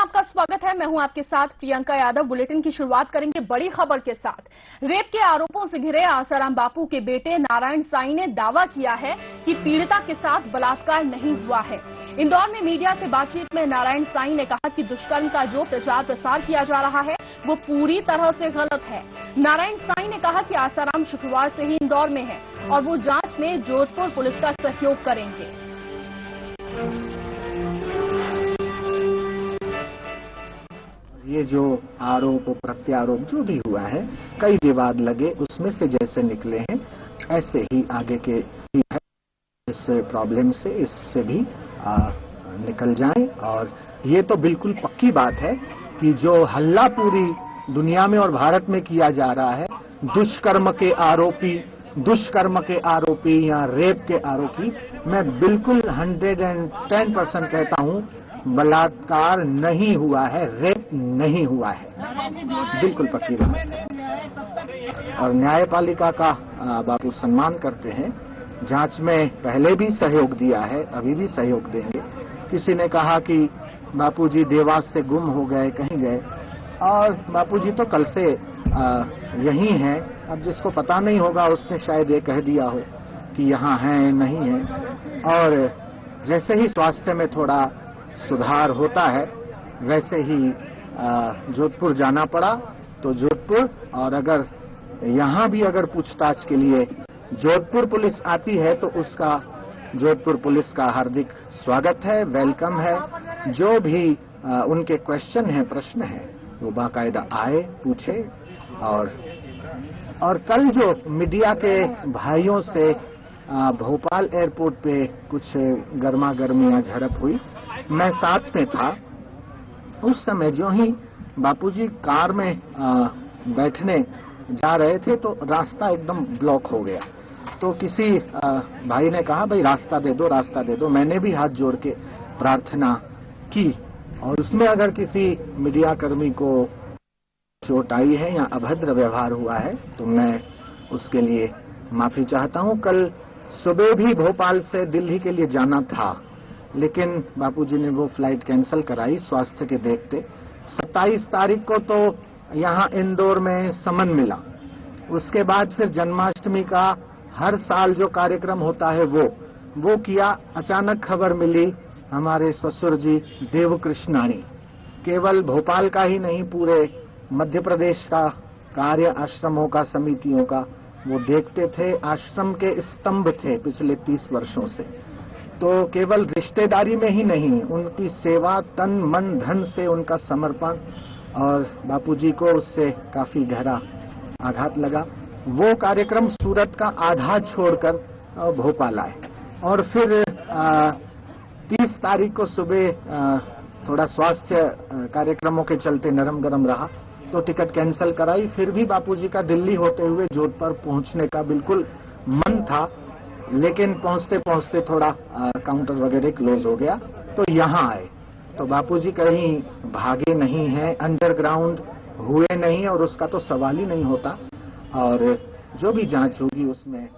आपका स्वागत है। मैं हूं आपके साथ प्रियंका यादव। बुलेटिन की शुरुआत करेंगे बड़ी खबर के साथ। रेप के आरोपों से घिरे आसाराम बापू के बेटे नारायण साईं ने दावा किया है कि पीड़िता के साथ बलात्कार नहीं हुआ है। इंदौर में मीडिया से बातचीत में नारायण साईं ने कहा कि दुष्कर्म का जो प्रचार प्रसार किया जा रहा है वो पूरी तरह से गलत है। नारायण साईं ने कहा कि आसाराम शुक्रवार से ही इंदौर में है और वो जांच में जोधपुर पुलिस का सहयोग करेंगे। ये जो आरोप प्रत्यारोप जो भी हुआ है, कई विवाद लगे, उसमें से जैसे निकले हैं ऐसे ही आगे के इस प्रॉब्लम से इससे भी निकल जाएं। और ये तो बिल्कुल पक्की बात है कि जो हल्ला पूरी दुनिया में और भारत में किया जा रहा है, दुष्कर्म के आरोपी या रेप के आरोपी, मैं बिल्कुल 110% कहता हूं बलात्कार नहीं हुआ है, रेप नहीं हुआ है, बिल्कुल पक्की बात है। और न्यायपालिका का बापू सम्मान करते हैं, जांच में पहले भी सहयोग दिया है, अभी भी सहयोग देंगे। किसी ने कहा कि बापूजी देवास से गुम हो गए, कहीं गए, और बापूजी तो कल से यहीं हैं। अब जिसको पता नहीं होगा उसने शायद ये कह दिया हो कि यहाँ हैं नहीं है। और जैसे ही स्वास्थ्य में थोड़ा सुधार होता है वैसे ही जोधपुर जाना पड़ा तो जोधपुर, और अगर यहाँ भी अगर पूछताछ के लिए जोधपुर पुलिस आती है तो उसका जोधपुर पुलिस का हार्दिक स्वागत है, वेलकम है। जो भी उनके क्वेश्चन है, प्रश्न है, वो बाकायदा आए, पूछे। और कल जो मीडिया के भाइयों से भोपाल एयरपोर्ट पे कुछ गर्मा गर्मी या झड़प हुई, मैं साथ में था। उस समय जो ही बापूजी कार में बैठने जा रहे थे तो रास्ता एकदम ब्लॉक हो गया। तो किसी भाई ने कहा, भाई रास्ता दे दो, रास्ता दे दो। मैंने भी हाथ जोड़ के प्रार्थना की, और उसमें अगर किसी मीडिया कर्मी को चोट आई है या अभद्र व्यवहार हुआ है तो मैं उसके लिए माफी चाहता हूं। कल सुबह भी भोपाल से दिल्ली के लिए जाना था, लेकिन बापूजी ने वो फ्लाइट कैंसिल कराई स्वास्थ्य के देखते। 27 तारीख को तो यहाँ इंदौर में समन मिला। उसके बाद फिर जन्माष्टमी का हर साल जो कार्यक्रम होता है वो किया। अचानक खबर मिली, हमारे ससुर जी देवकृष्णाणी केवल भोपाल का ही नहीं, पूरे मध्य प्रदेश का कार्य आश्रमों का, समितियों का वो देखते थे। आश्रम के स्तंभ थे पिछले 30 वर्षों से। तो केवल रिश्तेदारी में ही नहीं, उनकी सेवा तन मन धन से, उनका समर्पण, और बापूजी को उससे काफी गहरा आघात लगा। वो कार्यक्रम सूरत का आधा छोड़कर भोपाल आए। और फिर 30 तारीख को सुबह थोड़ा स्वास्थ्य कार्यक्रमों के चलते नरम गरम रहा तो टिकट कैंसिल कराई। फिर भी बापूजी का दिल्ली होते हुए जोधपुर पहुंचने का बिल्कुल मन था, लेकिन पहुंचते पहुंचते थोड़ा काउंटर वगैरह क्लोज हो गया तो यहाँ आए। तो बापूजी कहीं भागे नहीं हैं, अंडरग्राउंड हुए नहीं, और उसका तो सवाल ही नहीं होता। और जो भी जांच होगी उसमें।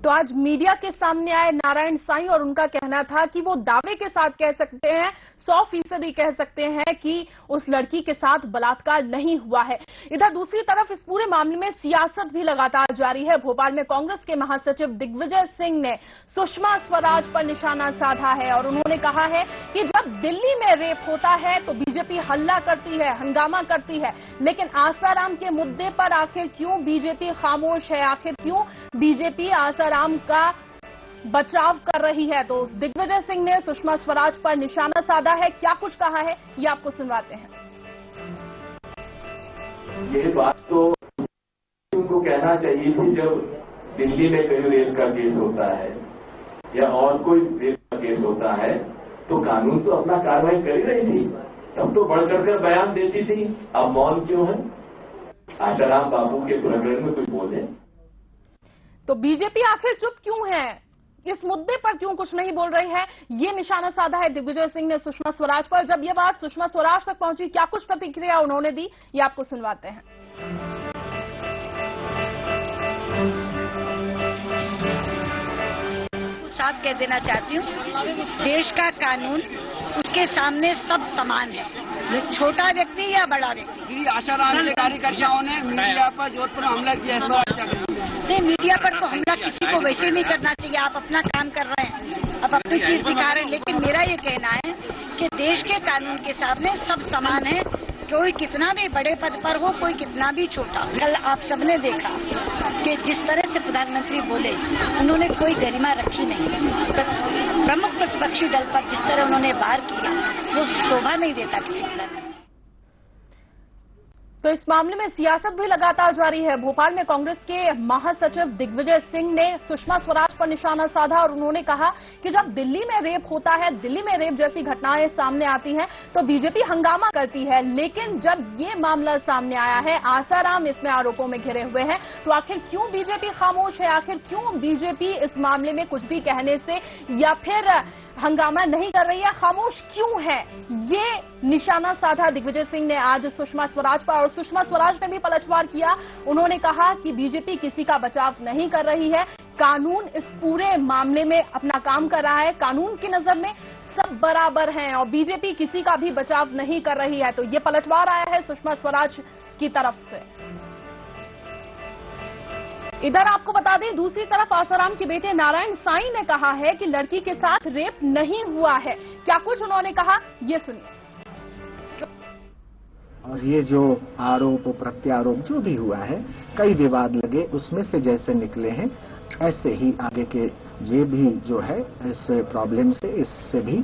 तो आज मीडिया के सामने आए नारायण साईं और उनका कहना था कि वो दावे के साथ कह सकते हैं, 100% कह सकते हैं कि उस लड़की के साथ बलात्कार नहीं हुआ है। इधर दूसरी तरफ इस पूरे मामले में सियासत भी लगातार जारी है। भोपाल में कांग्रेस के महासचिव दिग्विजय सिंह ने सुषमा स्वराज पर निशाना साधा है और उन्होंने कहा है कि जब दिल्ली में रेप होता है तो बीजेपी हल्ला करती है, हंगामा करती है, लेकिन आसाराम के मुद्दे पर आखिर क्यों बीजेपी खामोश है, आखिर क्यों बीजेपी आसाराम का बचाव कर रही है। तो दिग्विजय सिंह ने सुषमा स्वराज पर निशाना साधा है। क्या कुछ कहा है ये आपको सुनवाते हैं। ये बात तो उनको कहना चाहिए थी जब दिल्ली में कहीं रेप का केस होता है या और कोई रेप का केस होता है तो कानून तो अपना कार्रवाई कर ही रही थी, तब तो बढ़ चढ़कर बयान देती थी। अब मौन क्यों है? आसाराम बापू के प्रकरण में कोई बोले तो बीजेपी आखिर चुप क्यों है, इस मुद्दे पर क्यों कुछ नहीं बोल रही है, ये निशाना साधा है दिग्विजय सिंह ने सुषमा स्वराज पर। जब ये बात सुषमा स्वराज तक पहुंची, क्या कुछ प्रतिक्रिया उन्होंने दी, ये आपको सुनवाते हैं। साफ कह देना चाहती हूँ, देश का कानून उसके सामने सब समान है, छोटा व्यक्ति या बड़ा व्यक्ति। आशाराम के कार्यकर्ताओं ने मीडिया पर जोधपुर हमला किया, नहीं, मीडिया पर तो हमला किसी को वैसे नहीं करना चाहिए। आप अपना काम कर रहे हैं, आप अपनी चीज दिखा रहे हैं, लेकिन मेरा ये कहना है कि देश के कानून के सामने सब समान है, कोई कितना भी बड़े पद पर हो, कोई कितना भी छोटा। कल आप सबने देखा कि जिस तरह से प्रधानमंत्री बोले, उन्होंने कोई गरिमा रखी नहीं। प्रमुख प्रतिपक्षी दल पर जिस तरह उन्होंने वार किया, वो शोभा नहीं देता किसी तरह। तो इस मामले में सियासत भी लगातार जारी है। भोपाल में कांग्रेस के महासचिव दिग्विजय सिंह ने सुषमा स्वराज पर निशाना साधा और उन्होंने कहा कि जब दिल्ली में रेप होता है, दिल्ली में रेप जैसी घटनाएं सामने आती हैं, तो बीजेपी हंगामा करती है, लेकिन जब ये मामला सामने आया है, आसाराम इसमें आरोपों में घिरे हुए हैं, तो आखिर क्यों बीजेपी खामोश है? आखिर क्यों बीजेपी इस मामले में कुछ भी कहने से या फिर हंगामा नहीं कर रही है, खामोश क्यों है? ये निशाना साधा दिग्विजय सिंह ने आज सुषमा स्वराज पर, और सुषमा स्वराज ने भी पलटवार किया। उन्होंने कहा कि बीजेपी किसी का बचाव नहीं कर रही है, कानून इस पूरे मामले में अपना काम कर रहा है, कानून की नजर में सब बराबर हैं और बीजेपी किसी का भी बचाव नहीं कर रही है। तो ये पलटवार आया है सुषमा स्वराज की तरफ से। इधर आपको बता दें, दूसरी तरफ आसाराम के बेटे नारायण साईं ने कहा है कि लड़की के साथ रेप नहीं हुआ है। क्या कुछ उन्होंने कहा, ये सुनिए। और ये जो आरोप प्रत्यारोप जो भी हुआ है, कई विवाद लगे, उसमें से जैसे निकले हैं ऐसे ही आगे के ये भी जो है इस प्रॉब्लम से, इससे भी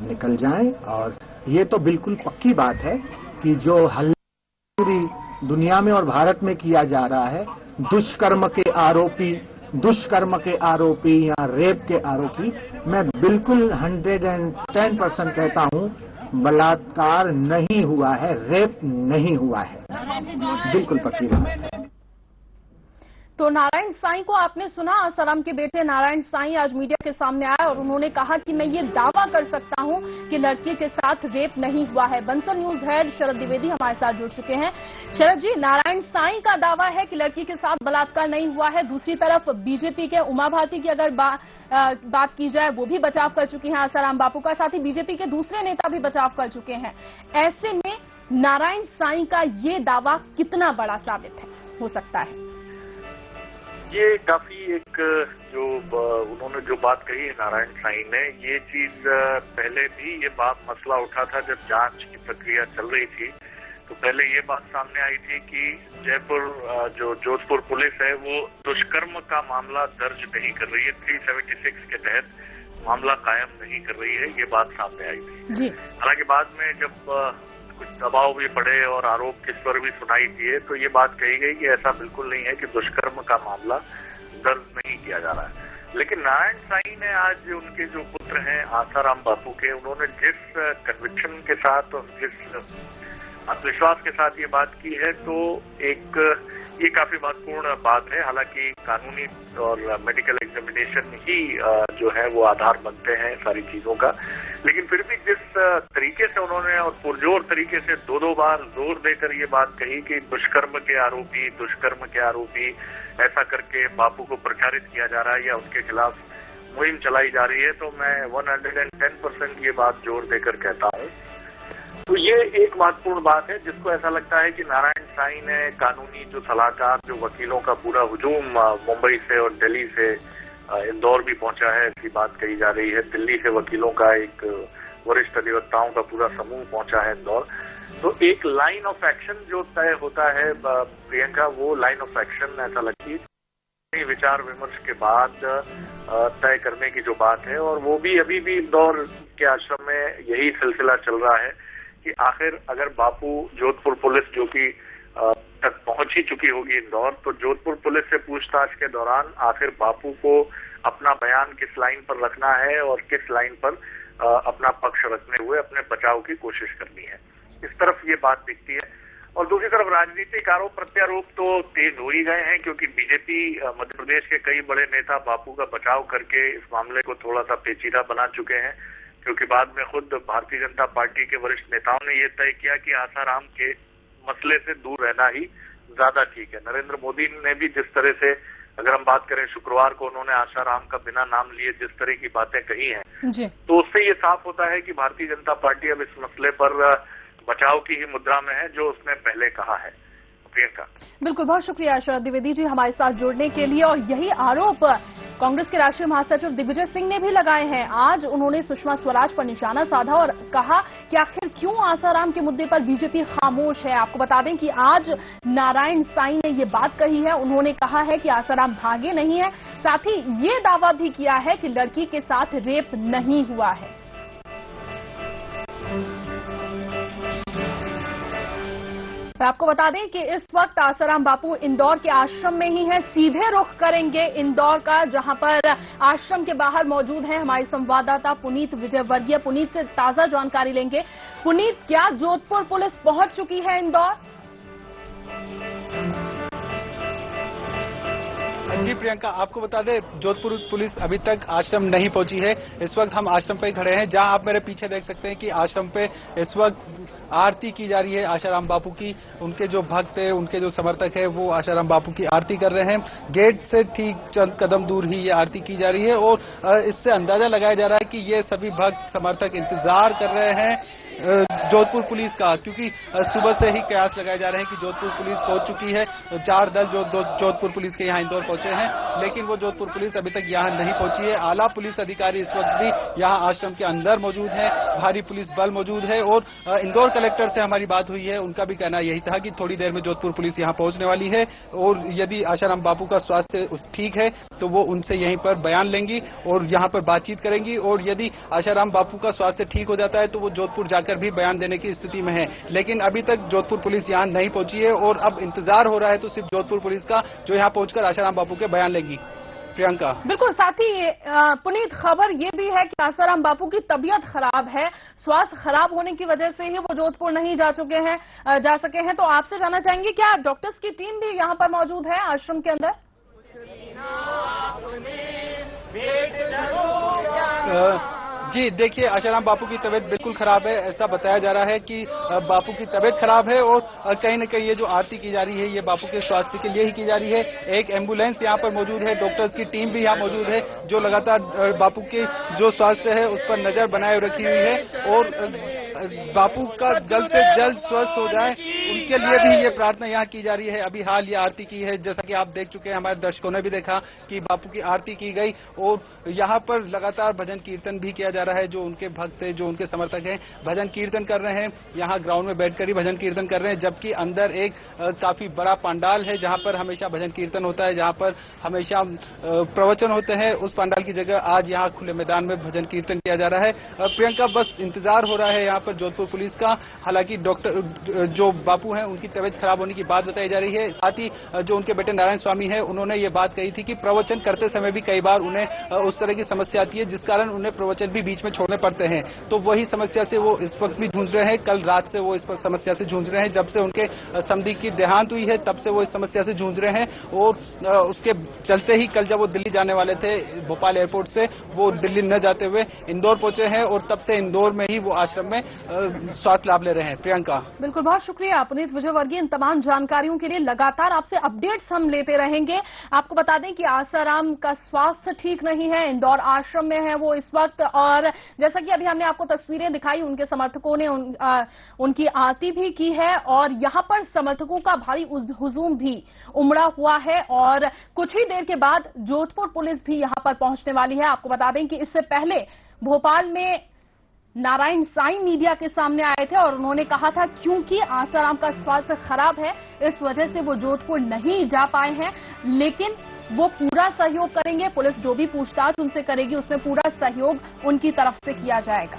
निकल जाएं। और ये तो बिल्कुल पक्की बात है कि जो हल्ला पूरी दुनिया में और भारत में किया जा रहा है, दुष्कर्म के आरोपी या रेप के आरोपी, मैं बिल्कुल 110% कहता हूं, बलात्कार नहीं हुआ है, रेप नहीं हुआ है, बिल्कुल पक्की बात है। तो नारायण साईं को आपने सुना, आसाराम के बेटे नारायण साईं आज मीडिया के सामने आए और उन्होंने कहा कि मैं ये दावा कर सकता हूं कि लड़की के साथ रेप नहीं हुआ है। बंसल न्यूज हेड शरद द्विवेदी हमारे साथ जुड़ चुके हैं। शरद जी, नारायण साईं का दावा है कि लड़की के साथ बलात्कार नहीं हुआ है, दूसरी तरफ बीजेपी के उमा भारती की अगर बात की जाए, वो भी बचाव कर चुकी हैं आसाराम बापू का, साथ ही बीजेपी के दूसरे नेता भी बचाव कर चुके हैं। ऐसे में नारायण साईं का ये दावा कितना बड़ा साबित हो सकता है? ये काफी एक जो उन्होंने जो बात कही है नारायण साईं ने, ये चीज पहले भी ये बात मसला उठा था जब जांच की प्रक्रिया चल रही थी। तो पहले ये बात सामने आई थी कि जो जोधपुर पुलिस है वो दुष्कर्म का मामला दर्ज नहीं कर रही है, 376 के तहत मामला कायम नहीं कर रही है, ये बात सामने आई थी। हालांकि बाद में जब कुछ दबाव भी पड़े और आरोप किस पर भी सुनाई दिए, तो ये बात कही गई कि ऐसा बिल्कुल नहीं है कि दुष्कर्म का मामला दर्ज नहीं किया जा रहा है। लेकिन नारायण साईं ने आज उनके जो पुत्र हैं आसाराम बापू के, उन्होंने जिस कन्विक्शन के साथ और जिस आत्मविश्वास के साथ ये बात की है, तो ये काफी महत्वपूर्ण बात है। हालांकि कानूनी और मेडिकल एग्जामिनेशन ही जो है वो आधार बनते हैं सारी चीजों का, लेकिन फिर भी जिस तरीके से उन्होंने और पुरजोर तरीके से दो बार जोर देकर ये बात कही कि दुष्कर्म के आरोपी ऐसा करके बापू को प्रचारित किया जा रहा है या उसके खिलाफ मुहिम चलाई जा रही है, तो मैं 110% ये बात जोर देकर कहता हूं। तो ये एक महत्वपूर्ण बात है जिसको ऐसा लगता है कि नारायण साईं ने कानूनी जो सलाहकार, जो वकीलों का पूरा हुजूम मुंबई से और दिल्ली से इंदौर भी पहुंचा है, ऐसी बात कही जा रही है। दिल्ली से वकीलों का एक वरिष्ठ अधिवक्ताओं का पूरा समूह पहुंचा है इंदौर। तो एक लाइन ऑफ एक्शन जो तय होता है प्रियंका, वो लाइन ऑफ एक्शन ऐसा लगती है विचार विमर्श के बाद तय करने की जो बात है, और वो भी अभी भी इंदौर के आश्रम में यही सिलसिला चल रहा है कि आखिर अगर बापू जोधपुर पुलिस जो कि तक पहुंच ही चुकी होगी इंदौर, तो जोधपुर पुलिस से पूछताछ के दौरान आखिर बापू को अपना बयान किस लाइन पर रखना है और किस लाइन पर अपना पक्ष रखने हुए अपने बचाव की कोशिश करनी है, इस तरफ ये बात दिखती है। और दूसरी तरफ राजनीतिक आरोप प्रत्यारोप तो तेज हो ही गए हैं, क्योंकि बीजेपी मध्य प्रदेश के कई बड़े नेता बापू का बचाव करके इस मामले को थोड़ा सा पेचीदा बना चुके हैं, क्योंकि बाद में खुद भारतीय जनता पार्टी के वरिष्ठ नेताओं ने यह तय किया कि आसाराम के मसले से दूर रहना ही ज्यादा ठीक है। नरेंद्र मोदी ने भी जिस तरह से अगर हम बात करें शुक्रवार को उन्होंने आशाराम का बिना नाम लिए जिस तरह की बातें कही हैं जी। तो उससे ये साफ होता है कि भारतीय जनता पार्टी अब इस मसले पर बचाव की ही मुद्रा में है जो उसने पहले कहा है। प्रियंका, बिल्कुल, बहुत शुक्रिया शरद द्विवेदी जी हमारे साथ जुड़ने के लिए। और यही आरोप कांग्रेस के राष्ट्रीय महासचिव दिग्विजय सिंह ने भी लगाए हैं। आज उन्होंने सुषमा स्वराज पर निशाना साधा और कहा कि आखिर क्यों आसाराम के मुद्दे पर बीजेपी खामोश है। आपको बता दें कि आज नारायण साईं ने ये बात कही है। उन्होंने कहा है कि आसाराम भागे नहीं है, साथ ही ये दावा भी किया है कि लड़की के साथ रेप नहीं हुआ है। आपको बता दें कि इस वक्त आसाराम बापू इंदौर के आश्रम में ही हैं। सीधे रुख करेंगे इंदौर का, जहां पर आश्रम के बाहर मौजूद हैं हमारे संवाददाता पुनीत विजयवर्गीय। पुनीत से ताजा जानकारी लेंगे। पुनीत, क्या जोधपुर पुलिस पहुंच चुकी है इंदौर? जी प्रियंका, आपको बता दें जोधपुर पुलिस अभी तक आश्रम नहीं पहुंची है। इस वक्त हम आश्रम पे खड़े हैं, जहां आप मेरे पीछे देख सकते हैं कि आश्रम पे इस वक्त आरती की जा रही है आशाराम बापू की। उनके जो भक्त है, उनके जो समर्थक है, वो आशाराम बापू की आरती कर रहे हैं। गेट से ठीक चंद कदम दूर ही ये आरती की जा रही है और इससे अंदाजा लगाया जा रहा है कि ये सभी भक्त समर्थक इंतजार कर रहे हैं जोधपुर पुलिस का, क्योंकि सुबह से ही कयास लगाए जा रहे हैं कि जोधपुर पुलिस पहुंच चुकी है। 4 दल जोधपुर पुलिस के यहाँ इंदौर पहुंचे हैं, लेकिन वो जोधपुर पुलिस अभी तक यहाँ नहीं पहुंची है। आला पुलिस अधिकारी इस वक्त भी यहाँ आश्रम के अंदर मौजूद है, भारी पुलिस बल मौजूद है। और इंदौर कलेक्टर से हमारी बात हुई है, उनका भी कहना यही था कि थोड़ी देर में जोधपुर पुलिस यहाँ पहुंचने वाली है और यदि आशाराम बापू का स्वास्थ्य ठीक है तो वो उनसे यहीं पर बयान लेंगी और यहाँ पर बातचीत करेंगी। और यदि आशाराम बापू का स्वास्थ्य ठीक हो जाता है तो वो जोधपुर जाकर भी बयान देने की स्थिति में है। लेकिन अभी तक जोधपुर पुलिस यहां नहीं पहुंची है और अब इंतजार हो रहा है तो सिर्फ जोधपुर पुलिस का, जो यहां पहुंचकर आशाराम बापू के बयान लेगी। प्रियंका, बिल्कुल। साथ ही पुनीत, खबर ये भी है कि आसाराम बापू की तबीयत खराब है। स्वास्थ्य खराब होने की वजह से ही वो जोधपुर नहीं जा सके हैं। तो आपसे जानना चाहेंगे, क्या डॉक्टर्स की टीम भी यहाँ पर मौजूद है आश्रम के अंदर? जी देखिए, आशाराम बापू की तबीयत बिल्कुल खराब है। ऐसा बताया जा रहा है कि बापू की तबीयत खराब है और कहीं न कहीं ये जो आरती की जा रही है ये बापू के स्वास्थ्य के लिए ही की जा रही है। एक एम्बुलेंस यहाँ पर मौजूद है, डॉक्टर्स की टीम भी यहाँ मौजूद है जो लगातार बापू के जो स्वास्थ्य है उस पर नजर बनाए रखी हुई है और बापू का जल्द से जल्द स्वस्थ हो जाए उनके लिए भी ये प्रार्थना यहाँ की जा रही है। अभी हाल ये आरती की है, जैसा कि आप देख चुके हैं, हमारे दर्शकों ने भी देखा कि बापू की आरती की गई और यहाँ पर लगातार भजन कीर्तन भी किया जा रहा है। जो उनके भक्त है, जो उनके समर्थक हैं, भजन कीर्तन कर रहे हैं। यहाँ ग्राउंड में बैठकर ही भजन कीर्तन कर रहे हैं, जबकि अंदर एक काफी बड़ा पंडाल है जहाँ पर हमेशा भजन कीर्तन होता है, जहाँ पर हमेशा प्रवचन होते हैं। उस पंडाल की जगह आज यहाँ खुले मैदान में भजन कीर्तन किया जा रहा है। प्रियंका, बस इंतजार हो रहा है यहाँ पर जोधपुर पुलिस का। हालांकि डॉक्टर जो बापू हैं उनकी तबीयत खराब होने की बात बताई जा रही है। साथ ही जो उनके बेटे नारायण स्वामी है उन्होंने ये बात कही थी कि प्रवचन करते समय भी कई बार उन्हें उस तरह की समस्या आती है जिस कारण उन्हें प्रवचन भी बीच में छोड़ने पड़ते हैं। तो वही समस्या से वो इस वक्त भी जूझ रहे हैं। कल रात से वो इस समस्या से जूझ रहे हैं। जब से उनके समधी की देहांत हुई है तब से वो इस समस्या से जूझ रहे हैं और उसके चलते ही कल जब वो दिल्ली जाने वाले थे भोपाल एयरपोर्ट से, वो दिल्ली न जाते हुए इंदौर पहुंचे हैं और तब से इंदौर में ही वो आश्रम में स्वास्थ्य लाभ ले रहे हैं। प्रियंका, बिल्कुल, बहुत शुक्रिया पुनीत विजयवर्गीय इन तमाम जानकारियों के लिए। लगातार आपसे अपडेट्स हम लेते रहेंगे। आपको बता दें कि आसाराम का स्वास्थ्य ठीक नहीं है, इंदौर आश्रम में है वो इस वक्त। और जैसा कि अभी हमने आपको तस्वीरें दिखाई, उनके समर्थकों ने उनकी आरती भी की है और यहां पर समर्थकों का भारी हुजूम भी उमड़ा हुआ है और कुछ ही देर के बाद जोधपुर पुलिस भी यहां पर पहुंचने वाली है। आपको बता दें कि इससे पहले भोपाल में नारायण साईं मीडिया के सामने आए थे और उन्होंने कहा था क्योंकि आसाराम का स्वास्थ्य खराब है इस वजह से वो जोधपुर नहीं जा पाए हैं, लेकिन वो पूरा सहयोग करेंगे। पुलिस जो भी पूछताछ उनसे करेगी उसमें पूरा सहयोग उनकी तरफ से किया जाएगा।